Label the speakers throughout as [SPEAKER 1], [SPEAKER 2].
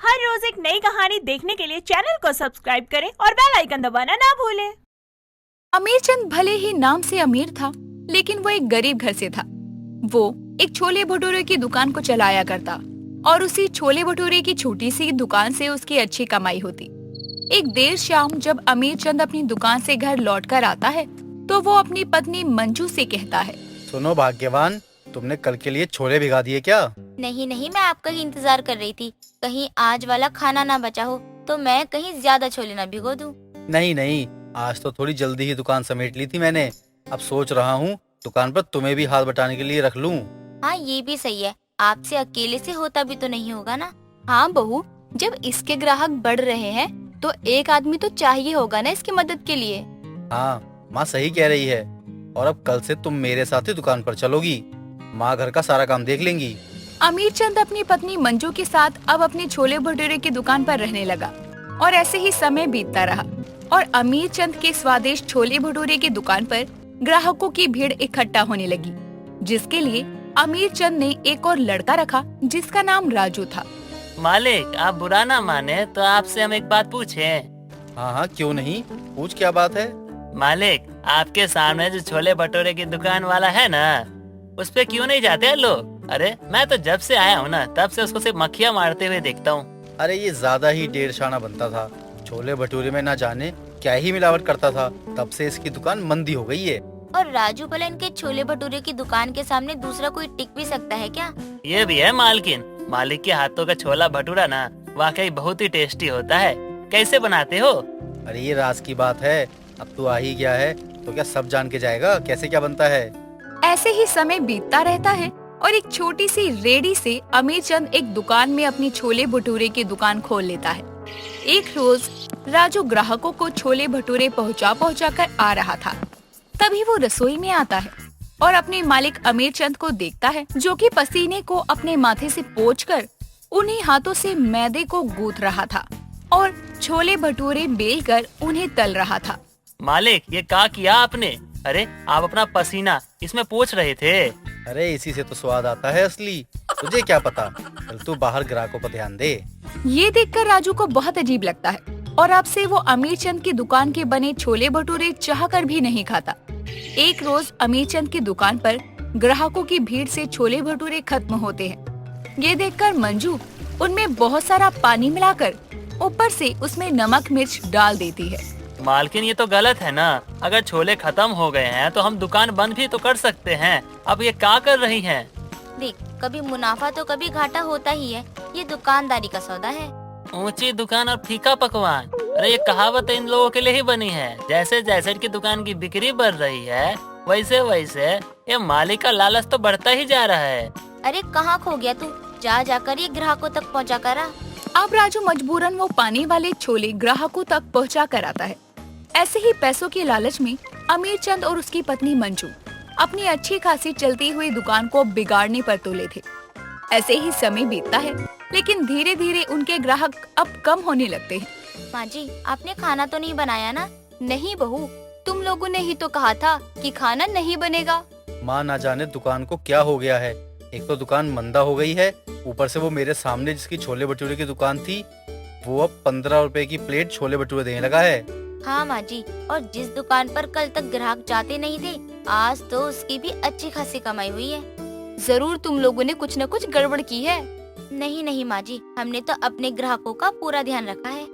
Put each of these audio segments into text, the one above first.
[SPEAKER 1] हर रोज एक नई कहानी देखने के लिए चैनल को सब्सक्राइब करें और बेल आइकन दबाना ना भूलें।
[SPEAKER 2] अमीरचंद भले ही नाम से अमीर था, लेकिन वो एक गरीब घर से था। वो एक छोले भटूरे की दुकान को चलाया करता और उसी छोले भटूरे की छोटी सी दुकान से उसकी अच्छी कमाई होती। एक देर शाम जब अमीरचंद अपनी दुकान से घर लौटकर आता है, तो वो अपनी पत्नी मंजू से कहता है,
[SPEAKER 3] सुनो भाग्यवान, तुमने कल के लिए छोले भिगा दिए क्या?
[SPEAKER 4] नहीं नहीं, मैं आपका ही इंतजार कर रही थी। कहीं आज वाला खाना ना बचा हो तो मैं कहीं ज्यादा छोले ना भिगो दूं।
[SPEAKER 3] नहीं नहीं, आज तो थोड़ी जल्दी ही दुकान समेट ली थी मैंने। अब सोच रहा हूँ दुकान पर तुम्हें भी हाथ बटाने के लिए रख लूँ।
[SPEAKER 4] हाँ, ये भी सही है। आपसे अकेले से होता भी तो नहीं होगा ना।
[SPEAKER 2] हाँ बहू, जब इसके ग्राहक बढ़ रहे हैं तो एक आदमी तो चाहिए होगा ना इसकी मदद के लिए।
[SPEAKER 3] हाँ, माँ सही कह रही है। और अब कल से तुम मेरे साथ ही दुकान पर चलोगी। माँ घर का सारा काम देख लेंगी।
[SPEAKER 2] अमीरचंद अपनी पत्नी मंजू के साथ अब अपने छोले भटूरे की दुकान पर रहने लगा और ऐसे ही समय बीतता रहा और अमीरचंद के स्वादिष्ट छोले भटूरे की दुकान पर ग्राहकों की भीड़ इकट्ठा होने लगी, जिसके लिए अमीरचंद ने एक और लड़का रखा जिसका नाम राजू था।
[SPEAKER 5] मालिक, आप बुरा ना माने तो आपसे हम एक बात पूछें।
[SPEAKER 3] हाँ हाँ, क्यों नहीं, पूछ क्या बात है।
[SPEAKER 5] मालिक, आपके सामने जो छोले भटूरे की दुकान वाला है ना, उस पे क्यों नहीं जाते हैं लोग? अरे मैं तो जब से आया हूँ ना, तब से उसको सिर्फ मक्खियाँ मारते हुए देखता हूँ।
[SPEAKER 3] अरे ये ज्यादा ही डेढ़ शाना बनता था। छोले भटूरे में ना जाने क्या ही मिलावट करता था। तब से इसकी दुकान मंदी हो गई है।
[SPEAKER 4] और राजू भला इनके छोले भटूरे की दुकान के सामने दूसरा कोई टिक भी सकता है क्या?
[SPEAKER 5] ये भी है मालकिन, मालिक के हाथों का छोला भटूरा ना वाकई बहुत ही टेस्टी होता है। कैसे बनाते हो?
[SPEAKER 3] अरे ये राज की बात है। अब तू आ ही गया है तो क्या सब जान के जाएगा कैसे क्या बनता है।
[SPEAKER 2] ऐसे ही समय बीतता रहता है और एक छोटी सी रेडी से अमीरचंद एक दुकान में अपनी छोले भटूरे की दुकान खोल लेता है। एक रोज राजू ग्राहकों को छोले भटूरे पहुंचा कर आ रहा था। तभी वो रसोई में आता है और अपने मालिक अमीरचंद को देखता है, जो कि पसीने को अपने माथे से पोंछकर उन्हीं हाथों से मैदे को गूंथ रहा था और छोले भटूरे बेलकर उन्हें तल रहा था।
[SPEAKER 5] मालिक, ये क्या किया आपने? अरे आप अपना पसीना इसमें पोंछ रहे थे।
[SPEAKER 3] अरे इसी से तो स्वाद आता है असली। तुझे क्या पता, चल तू बाहर ग्राहकों पर ध्यान दे।
[SPEAKER 2] ये देखकर राजू को बहुत अजीब लगता है और अब से वो अमीरचंद की दुकान के बने छोले भटूरे चाहकर भी नहीं खाता। एक रोज अमीरचंद की दुकान पर ग्राहकों की भीड़ से छोले भटूरे खत्म होते हैं। ये देखकर मंजू उनमें बहुत सारा पानी मिलाकर ऊपर से उसमें नमक मिर्च डाल देती है।
[SPEAKER 5] मालकिन, ये तो गलत है ना। अगर छोले खत्म हो गए हैं तो हम दुकान बंद भी तो कर सकते हैं। अब ये क्या कर रही हैं?
[SPEAKER 4] देख, कभी मुनाफा तो कभी घाटा होता ही है। ये दुकानदारी का सौदा है।
[SPEAKER 5] ऊंची दुकान और फीका पकवान। अरे ये कहावत इन लोगों के लिए ही बनी है। जैसे जैसे इनकी दुकान की बिक्री बढ़ रही है, वैसे वैसे ये मालिक का लालच तो बढ़ता ही जा रहा है।
[SPEAKER 4] अरे कहाँ खो गया तू? जा जाकर ये ग्राहकों तक पहुँचा कर आ।
[SPEAKER 2] अब राजू मजबूरन वो पानी वाले छोले ग्राहकों तक पहुंचा कर आता है। ऐसे ही पैसों के लालच में अमीरचंद और उसकी पत्नी मंजू अपनी अच्छी खासी चलती हुई दुकान को बिगाड़ने पर तुले थे। ऐसे ही समय बीतता है, लेकिन धीरे धीरे उनके ग्राहक अब कम होने लगते हैं।
[SPEAKER 4] माँ जी, आपने खाना तो नहीं बनाया ना?
[SPEAKER 2] नहीं बहू, तुम लोगों ने ही तो कहा था कि खाना नहीं बनेगा।
[SPEAKER 3] माँ ना जाने दुकान को क्या हो गया है। एक तो दुकान मंदा हो गई है, ऊपर से वो मेरे सामने जिसकी छोले भटूरे की दुकान थी, वो अब 15 रुपए की प्लेट छोले भटूरे देने लगा है।
[SPEAKER 4] हाँ माँ जी, और जिस दुकान पर कल तक ग्राहक जाते नहीं थे, आज तो उसकी भी अच्छी खासी कमाई हुई है।
[SPEAKER 2] जरूर तुम लोगों ने कुछ न कुछ गड़बड़ की है।
[SPEAKER 4] नहीं नहीं माँ जी, हमने तो अपने ग्राहकों का पूरा ध्यान रखा है।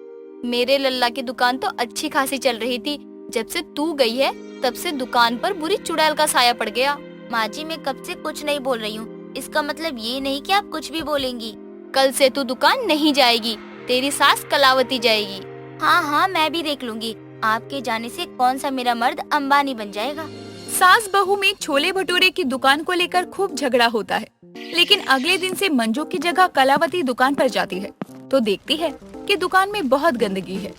[SPEAKER 2] मेरे लल्ला की दुकान तो अच्छी खासी चल रही थी। जब से तू गई है, तब से दुकान पर बुरी चुड़ैल का साया पड़ गया।
[SPEAKER 4] माँ जी, मैं कब से कुछ नहीं बोल रही हूँ। इसका मतलब ये नहीं कि आप कुछ भी बोलेंगी।
[SPEAKER 2] कल से तू दुकान नहीं जाएगी, तेरी सास कलावती जाएगी।
[SPEAKER 4] हाँ हाँ, मैं भी देख लूंगी। आपके जाने से कौन सा मेरा मर्द अंबानी बन जाएगा।
[SPEAKER 2] सास बहू में छोले भटूरे की दुकान को लेकर खूब झगड़ा होता है, लेकिन अगले दिन से मंजू की जगह कलावती दुकान पर जाती है तो देखती है कि दुकान में बहुत गंदगी है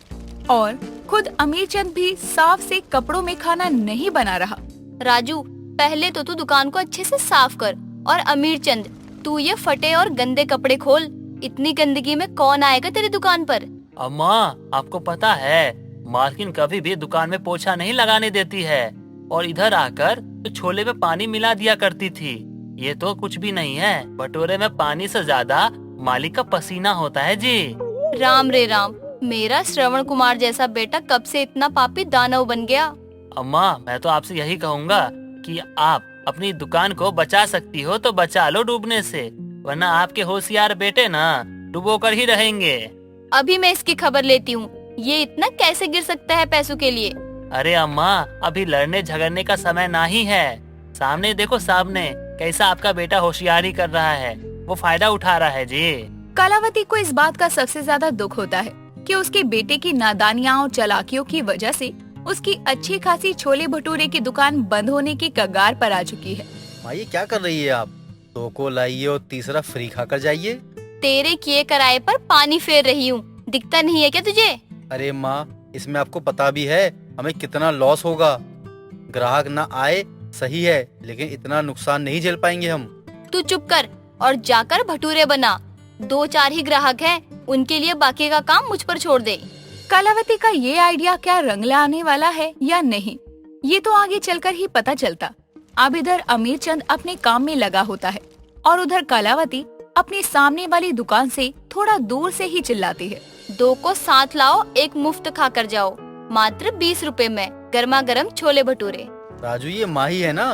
[SPEAKER 2] और खुद अमीरचंद भी साफ से कपड़ों में खाना नहीं बना रहा।
[SPEAKER 6] राजू, पहले तो तू दुकान को अच्छे से साफ कर, और अमीरचंद, तू ये फटे और गंदे कपड़े खोल। इतनी गंदगी में कौन आएगा तेरी दुकान पर?
[SPEAKER 5] अम्मा, आपको पता है मालकिन कभी भी दुकान में पोछा नहीं लगाने देती है और इधर आकर तो छोले में पानी मिला दिया करती थी। ये तो कुछ भी नहीं है। भटूरे में पानी से ज्यादा मालिक का पसीना होता है जी।
[SPEAKER 6] राम रे राम, मेरा श्रवण कुमार जैसा बेटा कब से इतना पापी दानव बन गया।
[SPEAKER 5] अम्मा मैं तो आपसे यही कहूँगा कि आप अपनी दुकान को बचा सकती हो तो बचा लो डूबने से, वरना आपके होशियार बेटे ना डूबो कर ही रहेंगे।
[SPEAKER 6] अभी मैं इसकी खबर लेती हूँ, ये इतना कैसे गिर सकता है पैसों के लिए।
[SPEAKER 5] अरे अम्मा अभी लड़ने झगड़ने का समय नहीं है। सामने देखो, सामने कैसा आपका बेटा होशियारी कर रहा है, वो फायदा उठा रहा है जी।
[SPEAKER 2] कलावती को इस बात का सबसे ज्यादा दुख होता है कि उसके बेटे की नादानियां और चालाकियों की वजह से उसकी अच्छी खासी छोले भटूरे की दुकान बंद होने की कगार पर आ चुकी है।
[SPEAKER 3] माँ ये क्या कर रही है आप? 2 को लाइए और तीसरा फ्री खाकर जाइए।
[SPEAKER 6] तेरे किए कराए पर पानी फेर रही हूँ, दिखता नहीं है क्या तुझे?
[SPEAKER 3] अरे माँ इसमें आपको पता भी है हमें कितना लॉस होगा। ग्राहक ना आए सही है, लेकिन इतना नुकसान नहीं झेल पाएंगे हम।
[SPEAKER 6] तू चुप कर और जाकर भटूरे बना। 2-4 ही ग्राहक हैं, उनके लिए बाकी का काम मुझ पर छोड़ दे।
[SPEAKER 2] कलावती का ये आइडिया क्या रंग लाने वाला है या नहीं, ये तो आगे चलकर ही पता चलता। अब इधर अमीर चंद अपने काम में लगा होता है और उधर कलावती अपनी सामने वाली दुकान से थोड़ा दूर से ही चिल्लाती है,
[SPEAKER 6] 2 को साथ लाओ, एक मुफ्त खा कर जाओ, मात्र 20 रुपए में गर्मा गर्म छोले भटूरे।
[SPEAKER 3] राजू ये माँ ही है ना?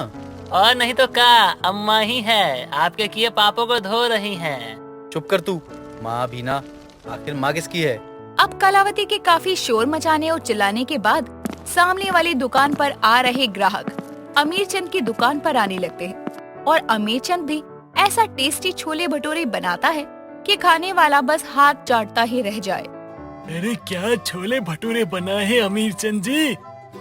[SPEAKER 5] और नहीं तो क्या, अम्मा ही है, आपके किए पापों को धो रही हैं।
[SPEAKER 3] चुप कर तू। माँ भी ना, आखिर माँ किसकी है?
[SPEAKER 2] अब कलावती के काफी शोर मचाने और चिल्लाने के बाद सामने वाली दुकान पर आ रहे ग्राहक अमीर चंद की दुकान पर आने लगते हैं और अमीर चंद भी ऐसा टेस्टी छोले भटूरे बनाता है कि खाने वाला बस हाथ चाटता ही रह जाए।
[SPEAKER 7] अरे क्या छोले भटूरे बनाए हैं अमीर चंद जी,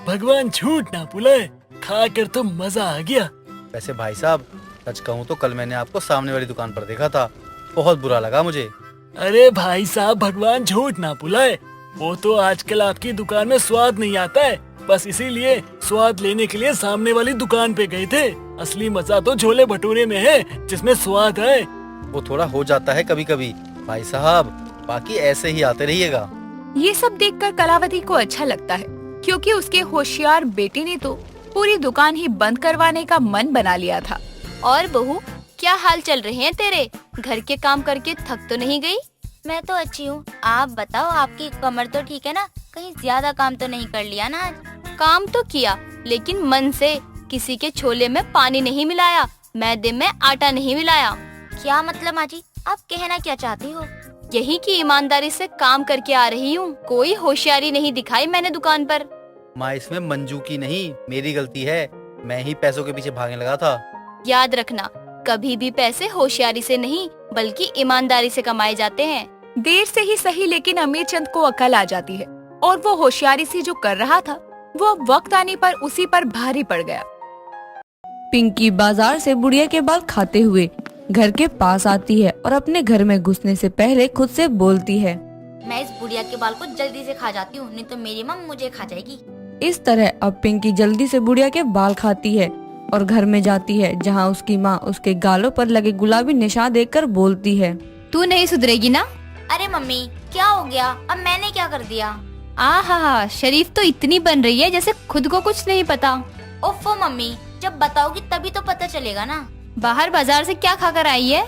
[SPEAKER 7] भगवान झूठ ना बुलाए, खा कर तो मजा आ गया।
[SPEAKER 3] वैसे भाई साहब सच कहूँ तो कल मैंने आपको सामने वाली दुकान पर देखा था, बहुत बुरा लगा मुझे।
[SPEAKER 7] अरे भाई साहब भगवान झूठ ना बुलाए, वो तो आजकल आपकी दुकान में स्वाद नहीं आता है, बस इसीलिए स्वाद लेने के लिए सामने वाली दुकान पे गए थे। असली मजा तो छोले भटूरे में है जिसमें स्वाद है।
[SPEAKER 3] वो थोड़ा हो जाता है कभी कभी भाई साहब, बाकी ऐसे ही आते रहिएगा।
[SPEAKER 2] ये सब देखकर कलावती को अच्छा लगता है क्योंकि उसके होशियार बेटे ने तो पूरी दुकान ही बंद करवाने का मन बना लिया था।
[SPEAKER 6] और बहू, क्या हाल चल रहे हैं तेरे? घर के काम करके थक तो नहीं गई?
[SPEAKER 4] मैं तो अच्छी हूँ, आप बताओ आपकी कमर तो ठीक है ना? कहीं ज्यादा काम तो नहीं कर लिया ना आज?
[SPEAKER 6] काम तो किया, लेकिन मन से। किसी के छोले में पानी नहीं मिलाया, मैदे में आटा नहीं मिलाया।
[SPEAKER 4] क्या मतलब माँ जी, आप कहना क्या चाहती हो?
[SPEAKER 6] यही कि ईमानदारी से काम करके आ रही हूँ, कोई होशियारी नहीं दिखाई मैंने दुकान पर।
[SPEAKER 3] माँ इसमें मंजू की नहीं मेरी गलती है, मैं ही पैसों के पीछे भागने लगा था।
[SPEAKER 6] याद रखना, कभी भी पैसे होशियारी से नहीं बल्कि ईमानदारी से कमाए जाते हैं।
[SPEAKER 2] देर से ही सही, लेकिन अमीर चंद को अकल आ जाती है और वो होशियारी से जो कर रहा था वो अब वक्त आने पर उसी पर भारी पड़ गया।
[SPEAKER 8] पिंकी बाजार से बुढ़िया के बाल खाते हुए घर के पास आती है और अपने घर में घुसने से पहले खुद से बोलती है,
[SPEAKER 4] मैं इस बुढ़िया के बाल को जल्दी से खा जाती हूँ, नहीं तो मेरी माँ मुझे खा जाएगी।
[SPEAKER 8] इस तरह अब पिंकी जल्दी से बुढ़िया के बाल खाती है और घर में जाती है, जहाँ उसकी माँ उसके गालों पर लगे गुलाबी निशान देखकर बोलती है,
[SPEAKER 6] तू नहीं सुधरेगी ना?
[SPEAKER 4] अरे मम्मी क्या हो गया, अब मैंने क्या कर दिया?
[SPEAKER 6] आहा, शरीफ तो इतनी बन रही है जैसे खुद को कुछ नहीं पता।
[SPEAKER 4] ओफो मम्मी, जब बताओगी तभी तो पता चलेगा ना।
[SPEAKER 6] बाहर बाजार से क्या खाकर आई है?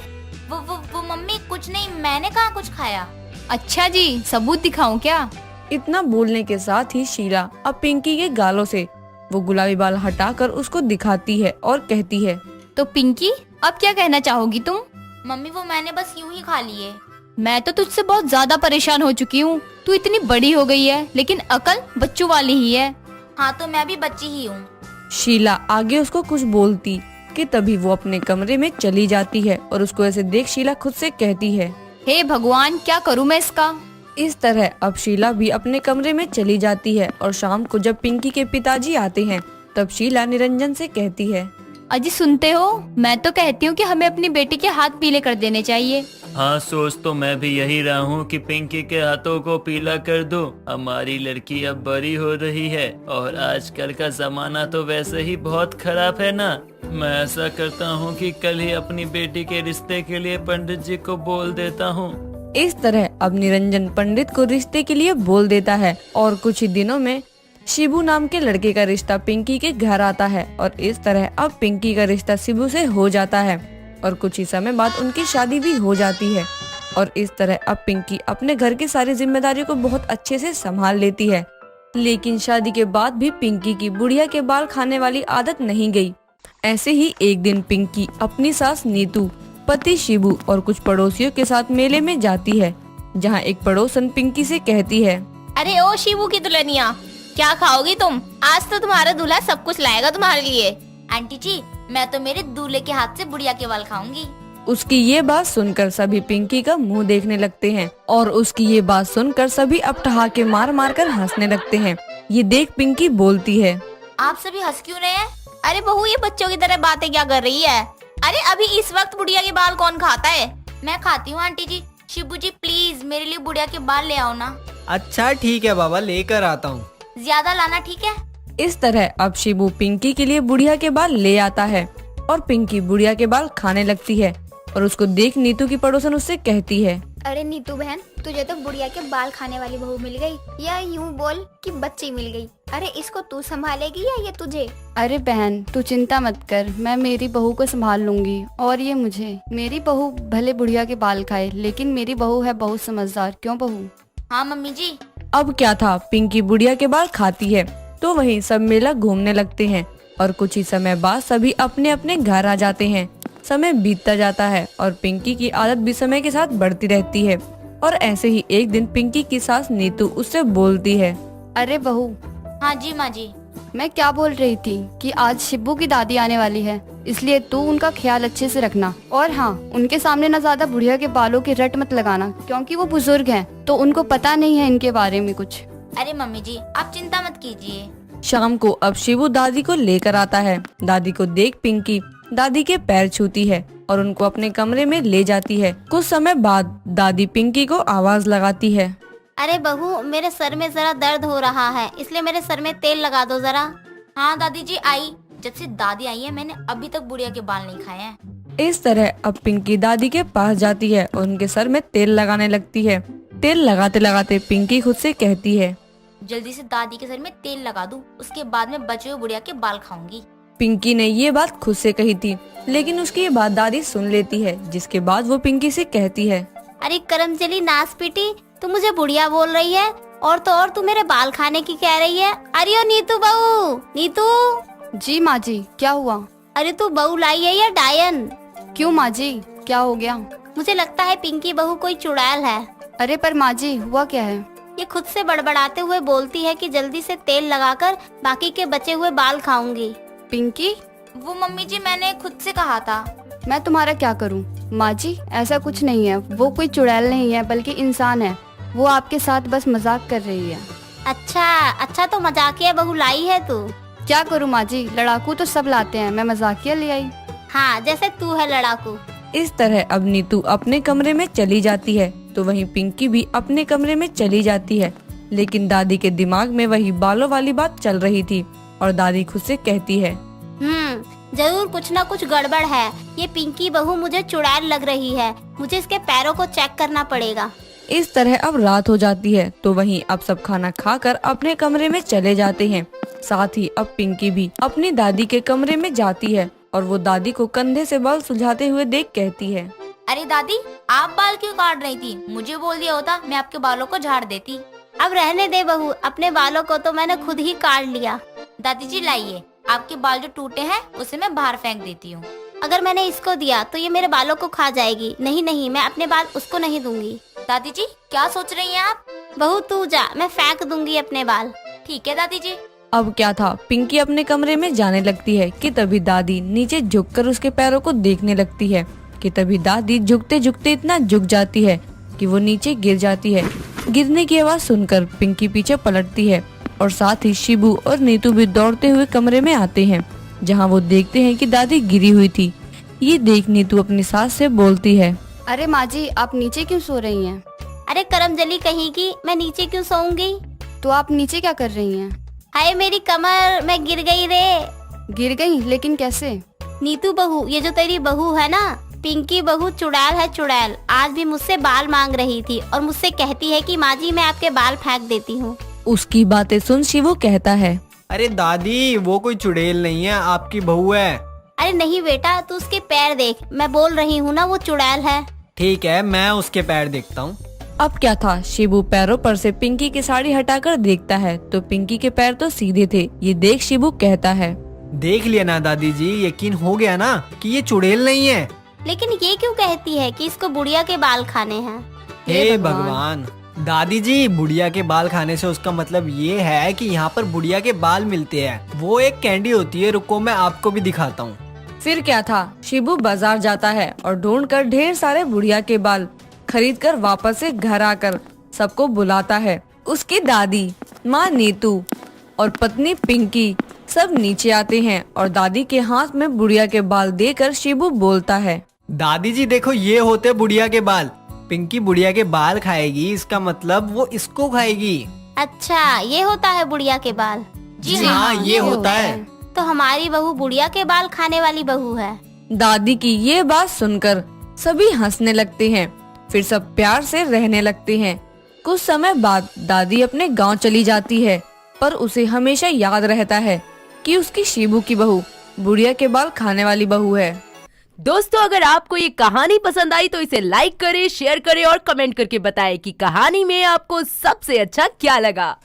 [SPEAKER 4] वो मम्मी कुछ नहीं, मैंने कहाँ कुछ खाया।
[SPEAKER 6] अच्छा जी, सबूत दिखाऊं क्या?
[SPEAKER 8] इतना बोलने के साथ ही शीला अब पिंकी के गालों से वो गुलाबी बाल हटाकर उसको दिखाती है और कहती है,
[SPEAKER 6] तो पिंकी अब क्या कहना चाहोगी तुम?
[SPEAKER 4] मम्मी वो मैंने बस यूं ही खा लिए।
[SPEAKER 6] मैं तो तुझसे बहुत ज्यादा परेशान हो चुकी हूँ। तू इतनी बड़ी हो गई है लेकिन अकल बच्चों वाली ही है।
[SPEAKER 4] हाँ तो मैं भी बच्ची ही हूँ।
[SPEAKER 8] शीला आगे उसको कुछ बोलती कि तभी वो अपने कमरे में चली जाती है और उसको ऐसे देख शीला खुद से कहती है,
[SPEAKER 6] हे भगवान, क्या करूँ मैं इसका?
[SPEAKER 8] इस तरह अब शीला भी अपने कमरे में चली जाती है और शाम को जब पिंकी के पिताजी आते हैं तब शीला निरंजन से कहती है,
[SPEAKER 6] अजी सुनते हो, मैं तो कहती हूँ कि हमें अपनी बेटी के हाथ पीले कर देने चाहिए।
[SPEAKER 7] हाँ सोच तो मैं भी यही रहा हूँ कि पिंकी के हाथों को पीला कर दो। हमारी लड़की अब बड़ी हो रही है और आजकल का जमाना तो वैसे ही बहुत खराब है ना। मैं ऐसा करता हूँ कि कल ही अपनी बेटी के रिश्ते के लिए पंडित जी को बोल देता हूँ।
[SPEAKER 8] इस तरह अब निरंजन पंडित को रिश्ते के लिए बोल देता है और कुछ ही दिनों में शिबू नाम के लड़के का रिश्ता पिंकी के घर आता है और इस तरह अब पिंकी का रिश्ता शिबू से हो जाता है और कुछ ही समय बाद उनकी शादी भी हो जाती है और इस तरह अब पिंकी अपने घर की सारी जिम्मेदारियों को बहुत अच्छे से संभाल लेती है। लेकिन शादी के बाद भी पिंकी की बुढ़िया के बाल खाने वाली आदत नहीं गई। ऐसे ही एक दिन पिंकी अपनी सास नीतू, पति शिबू और कुछ पड़ोसियों के साथ मेले में जाती है, जहाँ एक पड़ोसन पिंकी से कहती है,
[SPEAKER 6] अरे ओ शिबू की दुल्हनिया, क्या खाओगी तुम? आज तो तुम्हारा दूल्हा सब कुछ लाएगा तुम्हारे लिए।
[SPEAKER 4] आंटी जी, मैं तो मेरे दूल्हे के हाथ से बुढ़िया के बाल खाऊंगी।
[SPEAKER 8] उसकी ये बात सुनकर सभी पिंकी का मुंह देखने लगते हैं और उसकी ये बात सुनकर सभी अब ठहाके मार मार कर हंसने लगते हैं। ये देख पिंकी बोलती है,
[SPEAKER 4] आप सभी हंस क्यों रहे हैं?
[SPEAKER 6] अरे बहू, ये बच्चों की तरह बातें क्या कर रही है? अरे अभी इस वक्त बुढ़िया के बाल कौन खाता है?
[SPEAKER 4] मैं खाती हूँ आंटी जी। शिबू जी प्लीज मेरे लिए बुढ़िया के बाल ले आओ ना।
[SPEAKER 9] अच्छा ठीक है बाबा, लेकर आता हूँ।
[SPEAKER 4] ज्यादा लाना, ठीक है?
[SPEAKER 8] इस तरह अब शिबू पिंकी के लिए बुढ़िया के बाल ले आता है और पिंकी बुढ़िया के बाल खाने लगती है और उसको देख नीतू की पड़ोसन उससे कहती है,
[SPEAKER 10] अरे नीतू बहन, तुझे तो बुढ़िया के बाल खाने वाली बहू मिल गई, या यूं बोल कि बच्ची मिल गई। अरे इसको तू संभालेगी या ये तुझे?
[SPEAKER 11] अरे बहन, तू चिंता मत कर, मैं मेरी बहू को संभाल लूंगी। और ये मुझे, मेरी बहू भले बुढ़िया के बाल खाए, लेकिन मेरी बहू है बहुत समझदार। क्यों बहू?
[SPEAKER 4] हाँ मम्मी जी।
[SPEAKER 8] अब क्या था, पिंकी बुढ़िया के बाल खाती है तो वहीं सब मेला घूमने लगते हैं और कुछ ही समय बाद सभी अपने अपने घर आ जाते हैं। समय बीतता जाता है और पिंकी की आदत भी समय के साथ बढ़ती रहती है। और ऐसे ही एक दिन पिंकी की सास नीतू उससे बोलती है,
[SPEAKER 11] अरे बहू।
[SPEAKER 4] हाँ जी माँ जी।
[SPEAKER 11] मैं क्या बोल रही थी कि आज शिब्बू की दादी आने वाली है, इसलिए तू उनका ख्याल अच्छे से रखना। और हाँ, उनके सामने ना ज्यादा बुढ़िया के बालों की रट मत लगाना, क्योंकि वो बुजुर्ग हैं तो उनको पता नहीं है इनके बारे में कुछ।
[SPEAKER 4] अरे मम्मी जी, आप चिंता मत कीजिए।
[SPEAKER 8] शाम को अब शिबू दादी को लेकर आता है। दादी को देख पिंकी दादी के पैर छूती है और उनको अपने कमरे में ले जाती है। कुछ समय बाद दादी पिंकी को आवाज लगाती है,
[SPEAKER 4] अरे बहू, मेरे सर में जरा दर्द हो रहा है, इसलिए मेरे सर में तेल लगा दो जरा। हाँ दादी जी आई। जब से दादी आई है मैंने अभी तक बुढ़िया के बाल नहीं खाए हैं।
[SPEAKER 8] इस तरह अब पिंकी दादी के पास जाती है और उनके सर में तेल लगाने लगती है। तेल लगाते लगाते पिंकी खुद से कहती है,
[SPEAKER 4] जल्दी से दादी के सर में तेल लगा दूं, उसके बाद में बचे हुए बुढ़िया के बाल खाऊंगी।
[SPEAKER 8] पिंकी ने ये बात खुद से कही थी, लेकिन उसकी ये बात दादी सुन लेती है, जिसके बाद वो पिंकी से कहती है,
[SPEAKER 6] अरे करमचली नास पीटी, तू मुझे बुढ़िया बोल रही है और तो और तू मेरे बाल खाने की कह रही है। अरे ओ नीतू बहू, नीतू।
[SPEAKER 11] जी माँ जी, क्या हुआ?
[SPEAKER 6] अरे तू बहू लाई है या डायन?
[SPEAKER 11] क्यों माँ जी, क्या हो गया?
[SPEAKER 6] मुझे लगता है पिंकी बहू कोई चुड़ैल है।
[SPEAKER 11] अरे पर माँ जी, हुआ क्या है?
[SPEAKER 6] ये खुद से बड़बड़ाते हुए बोलती है कि जल्दी से तेल लगाकर बाकी के बचे हुए बाल खाऊंगी।
[SPEAKER 11] पिंकी?
[SPEAKER 4] वो मम्मी जी, मैंने खुद से कहा था।
[SPEAKER 11] मैं तुम्हारा क्या करूं? माँ जी, ऐसा कुछ नहीं है, वो कोई चुड़ैल नहीं है बल्कि इंसान है। वो आपके साथ बस मजाक कर रही है।
[SPEAKER 6] अच्छा तो मजाकिया बहू लाई है तू।
[SPEAKER 11] क्या करूं माँ जी, लड़ाकू तो सब लाते हैं, मैं मजाकिया ले आई।
[SPEAKER 6] हाँ, जैसे तू है लड़ाकू।
[SPEAKER 8] इस तरह अब नीतू अपने कमरे में चली जाती है तो वहीं पिंकी भी अपने कमरे में चली जाती है। लेकिन दादी के दिमाग में वही बालों वाली बात चल रही थी और दादी खुद से कहती है,
[SPEAKER 6] जरूर कुछ ना कुछ गड़बड़ है। ये पिंकी बहू मुझे चुड़ैल लग रही है, मुझे इसके पैरों को चेक करना पड़ेगा।
[SPEAKER 8] इस तरह अब रात हो जाती है तो वहीं अब सब खाना खाकर अपने कमरे में चले जाते हैं। साथ ही अब पिंकी भी अपनी दादी के कमरे में जाती है और वो दादी को कंधे से बाल सुलझाते हुए देख कहती है,
[SPEAKER 4] अरे दादी, आप बाल क्यों काट रही थी? मुझे बोल दिया होता, मैं आपके बालों को झाड़ देती।
[SPEAKER 6] अब रहने दे बहू, अपने बालों को तो मैंने खुद ही काट लिया।
[SPEAKER 4] दादी जी लाइए, आपके बाल जो टूटे हैं उसे मैं बाहर फेंक देती हूँ।
[SPEAKER 6] अगर मैंने इसको दिया तो ये मेरे बालों को खा जाएगी। नहीं, मैं अपने बाल उसको नहीं दूंगी।
[SPEAKER 4] दादी जी, क्या सोच रही हैं आप?
[SPEAKER 6] बहू तू जा, मैं फेंक दूंगी अपने बाल।
[SPEAKER 4] ठीक है दादी जी।
[SPEAKER 8] अब क्या था, पिंकी अपने कमरे में जाने लगती है कि तभी दादी नीचे झुककर उसके पैरों को देखने लगती है कि तभी दादी झुकते झुकते इतना झुक जाती है कि वो नीचे गिर जाती है। गिरने की आवाज सुनकर पिंकी पीछे पलटती है और साथ ही शिबू और नीतू भी दौड़ते हुए कमरे में आते हैं, जहां वो देखते हैं कि दादी गिरी हुई थी। ये देख नीतू अपनी सास से बोलती है,
[SPEAKER 11] अरे माँ जी, आप नीचे क्यों सो रही हैं?
[SPEAKER 6] अरे करमजली कहीं की, मैं नीचे क्यों सोऊंगी?
[SPEAKER 11] तो आप नीचे क्या कर रही हैं?
[SPEAKER 6] हाय मेरी कमर, मैं गिर गई रे।
[SPEAKER 11] गिर गई? लेकिन कैसे?
[SPEAKER 6] नीतू बहू, ये जो तेरी बहू है ना, पिंकी बहू चुड़ैल है, चुड़ैल। आज भी मुझसे बाल मांग रही थी और मुझसे कहती है कि माँ जी मैं आपके बाल फेंक देती हूँ।
[SPEAKER 8] उसकी बातें सुन शिवू कहता है,
[SPEAKER 9] अरे दादी, वो कोई चुड़ैल नहीं है, आपकी बहू है।
[SPEAKER 6] अरे नहीं बेटा, तू उसके पैर देख, मैं बोल रही हूँ ना वो चुड़ैल है।
[SPEAKER 9] ठीक है, मैं उसके पैर देखता हूँ।
[SPEAKER 8] अब क्या था, शिबू पैरों पर से पिंकी की साड़ी हटाकर देखता है तो पिंकी के पैर तो सीधे थे। ये देख शिबू कहता है,
[SPEAKER 9] देख लिया ना दादी जी, यकीन हो गया ना कि ये चुड़ैल नहीं है।
[SPEAKER 4] लेकिन ये क्यों कहती है कि इसको बुढ़िया के बाल खाने हैं?
[SPEAKER 9] हे भगवान। दादी जी, बुढ़िया के बाल खाने से उसका मतलब ये है कि यहाँ पर बुढ़िया के बाल मिलते हैं। वो एक कैंडी होती है, रुको मैं आपको भी दिखाता हूँ।
[SPEAKER 8] फिर क्या था, शिबू बाजार जाता है और ढूंढकर ढेर सारे बुढ़िया के बाल खरीदकर वापस से घर आकर सबको बुलाता है। उसकी दादी, माँ नीतू और पत्नी पिंकी सब नीचे आते हैं और दादी के हाथ में बुढ़िया के बाल देकर शिबू बोलता है,
[SPEAKER 9] दादी जी देखो, ये होते बुढ़िया के बाल। पिंकी बुढ़िया के बाल खाएगी, इसका मतलब वो इसको खाएगी।
[SPEAKER 4] अच्छा, ये होता है बुढ़िया के बाल?
[SPEAKER 9] जी हाँ, ये होता है।
[SPEAKER 4] तो हमारी बहू बुढ़िया के बाल खाने वाली बहू है।
[SPEAKER 8] दादी की ये बात सुनकर सभी हंसने लगते हैं। फिर सब प्यार से रहने लगते हैं। कुछ समय बाद दादी अपने गांव चली जाती है, पर उसे हमेशा याद रहता है कि उसकी शिबू की बहू बुढ़िया के बाल खाने वाली बहू है।
[SPEAKER 12] दोस्तों, अगर आपको ये कहानी पसंद आई तो इसे लाइक करें, शेयर करें और कमेंट करके बताएं कि कहानी में आपको सबसे अच्छा क्या लगा।